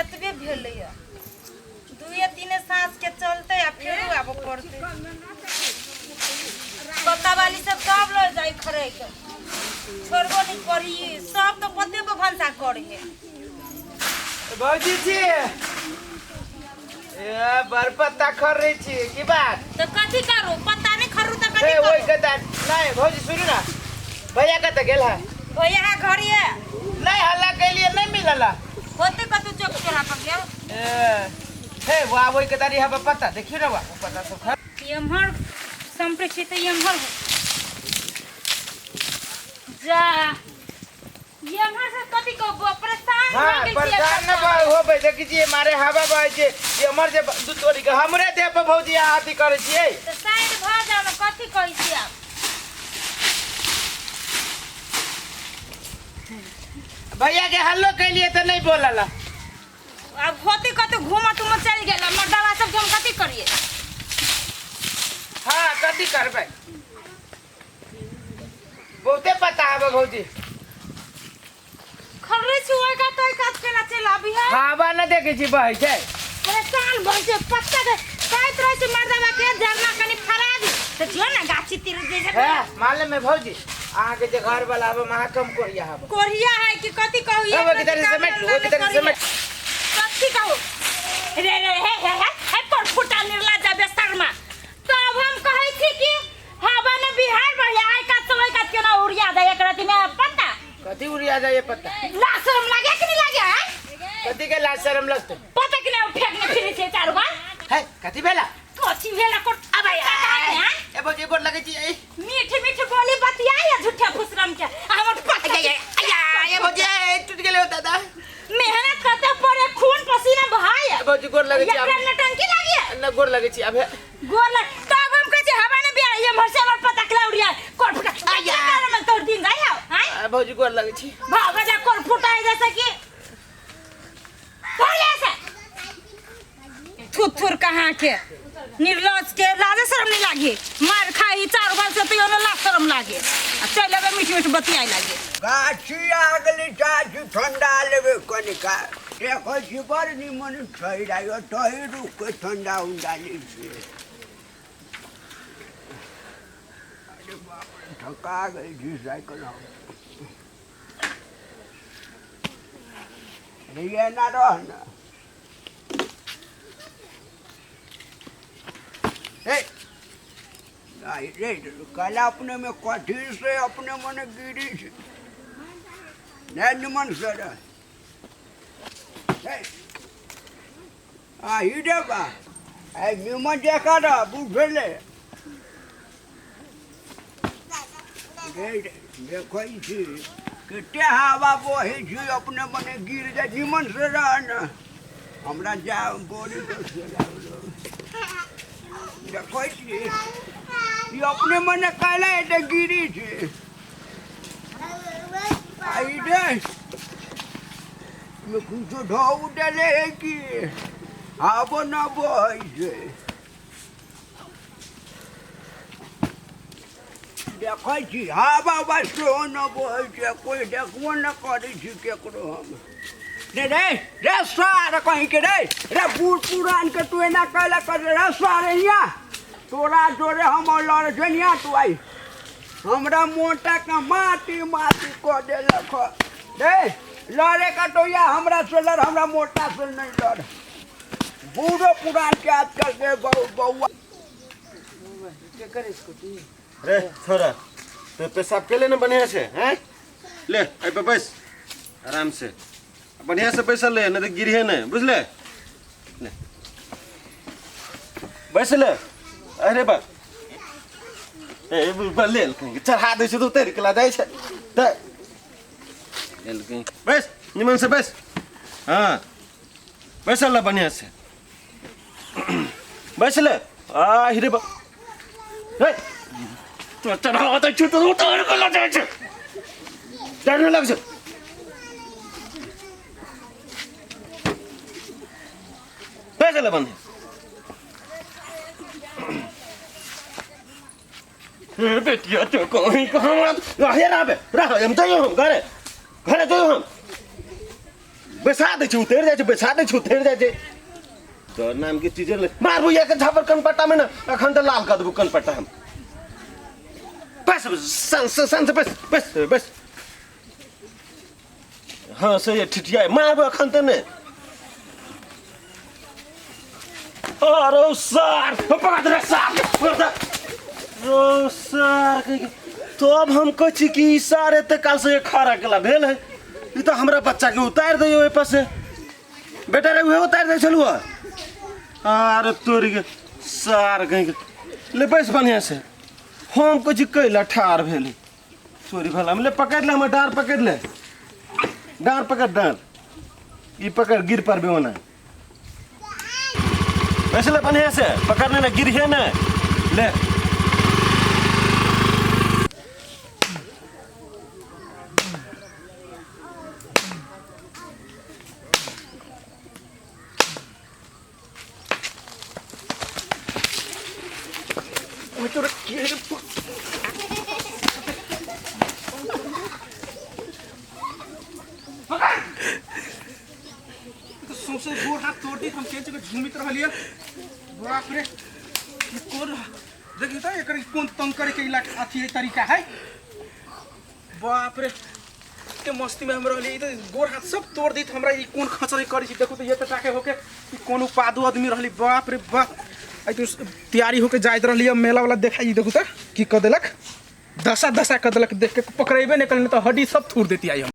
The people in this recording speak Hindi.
एतबे भेलैया दुए तीने सांस के चलते आ फिर आब पड़ते पक्का वाली सब सब ले जाई खरे के छोड़बो नहीं करी सब तो पते पे भंसा करे है भौजी छी ए बर पत्ता खर रही छी की बात तो कथी करू पत्ता नहीं खरू तो कथी ए करू ओई कता नहीं भौजी सुनी ना भैया कत गेल है भैया घर है नहीं हल्ला के लिए नहीं मिलला होते कतु चौक चोरा पर गया ए हे वाह ओई कता री हबा पत्ता देखियो ना वाह पत्ता सब खर यमहर संप्रेक्षित यमहर जा यमहर से कथी को परेशान हां हो गेल परेशान न हो बे देखि छी मारे हवा बहे छै ये हमर जे दू तोरी के हमरे देह पे भौजी आती करे छियै तो साइड भ जाओ न कथी कहै छी आप भैया के हल्लो के लिए तो नहीं बोलला अब होते कतु घूमत उम चल गेल मर्दावा सब हम कथी करिए हां कथी करबै बहुते पता है भौजी खर्रे छुआ का तो काट के ना चल अभी है हवा न देखे छी बहे छै परेशान भइ से पत्ता के काट रहे से मर्दावा के झरना कनी फरा दी तो जो ना गाछी तीर दे जे है मालूम में भौजी आहा के जे घर वाला अब महा कम कोरिया हब कोरिया है कि कथी कहू ये वो किधर से समेट वो किधर से समेट कथी कहू रे रे हे पर फुटा निर्ला जाबे शर्मा तो अब हम कहै छी कि हवा ने बिहार भैया आइ का समय का केना उड़िया दे एक राती में पत्ता कथी उड़िया जाए पत्ता लाज शर्म लागे कि नहीं लागे है कथी के लाज शर्म लगते पता कि नहीं फेंकने फिरे छे चार बार है कथी भेला कथी भेला को अब ए भौजी गोर लगे छी ए मीठी मीठी बोली बतियाई है झूठा फुसरम के हमर पत्ता ए भौजी टूट गेले हो दादा मेहनत करते पड़े खून पसीना बहाय है भौजी गोर लगे छी ये नटंकी लागी है न गोर लगे छी अब गोर लग तब हम कहे हवा ने बिया ये भरसे हमर पता के उड़िया कोट फुटा आया में तोड़ दिन जाय हां भौजी गोर लगे छी भाग जा कोट फुटाए जैसे कि बोले से थुथुर कहां के निर्लज के लाजे शर्म नहीं लागे मार खाई चार बार से तो यो लाज शर्म लागे आ चले बे मीठ मीठ बतियाई लागे गाछी आगली चाची ठंडा लेबे कनिका देखो छी बड़ निमन छै रायो तही रुक के ठंडा उंडा लै छी अरे बाप रे थका गई जी साइकिल ये ना रहना रे कल अपने में कथी से अपने मन गिरी से नहीं निमन से ही देखा निमन देखा रहा बुझले देखो कते हवा बहे छी अपने मने गिर जाए निमन से रह न हमरा जा बोली देखो ये अपने मने काला एटे गिरी छे आई दे मैं कुछ ढाउ डाले है कि आबो ना बहै छे देखै छी हवा बस न बहै छे कोई देखबो न करै छी केकरो हम रे सार कहीं के रे बूढ़ पुरान के तू एना कहला कर रे सारिया तोरा जोरे हम लड़ जनिया तू आई हमरा मोटा का माटी को दे लख रे लड़े का तो या हमरा से लड़ हमरा मोटा से नहीं लड़ बूढ़ो पुरान के आजकल के बउआ के करे इसको तू रे छोरा तो पेशाब के लेने बढ़िया से हैं ले आई पे बस आराम से बढ़िया से पैसा ले नहीं तो गिरी है नहीं बुझले ले बैस ले अरे बा ए ले कहीं चढ़ा दे तो तेरे कला जाए छे त ले कहीं बस निमन से बस हां बैस ले बढ़िया से बैस ले आ हिरे बा ए तो चढ़ा तो छूट तो तेरे कला जाए छे डरने लग जा चले बंद बेटिया तो कहीं कहाँ रहे ना बे रह हम तो हम घरे घरे तो हम बैसा दे उतर जाए बैसा दे उतर जाए तो नाम की चीजें मारबू या के झापर कनपट्टा में ना अखन तो लाल कर देबू कनपट्टा हम बस सन से बस हाँ सही है ठिठिया मारबू अखन तो ने अरे सर पकड़ दे सर ओ सर तो अब हम कह कि सारे ते काल से खरा केला भेल है ई तो हमरा बच्चा के उतार दियो ओइ पर से बेटा रे उहे उतार दे चलू अरे तोरी के सार कहीं ले बैस बढ़िया से हम कुछ कैला ठार भेली तोरी भला ले पकड़ ले हम डार पकड़ ले डार पकड़ डार ई पकड़ गिर पर भी होना वैसे ले बढ़िया से पकड़ने ना गिर है ना ले सौंसे गोड़ हाथ तोड़ दी हम केंच के झूमित रहलिए बाप रे ई कोर देखियो त एकर कोन तंग करे के इलाका अथी तरीका है बाप रे के मस्ती में हम रहली त गोड़ हाथ सब तोड़ दी हमरा ई कोन खचरे करी छी देखो त ये त टाके होके ई कोन उपादु आदमी रहली बाप रे बाप आई तो तैयारी होके जाइत रहली मेला वाला देखाई देखो त की क देलक दशा क देलक देख के पकड़ेबे नहीं करले तो हड्डी सब थूर देती आई हम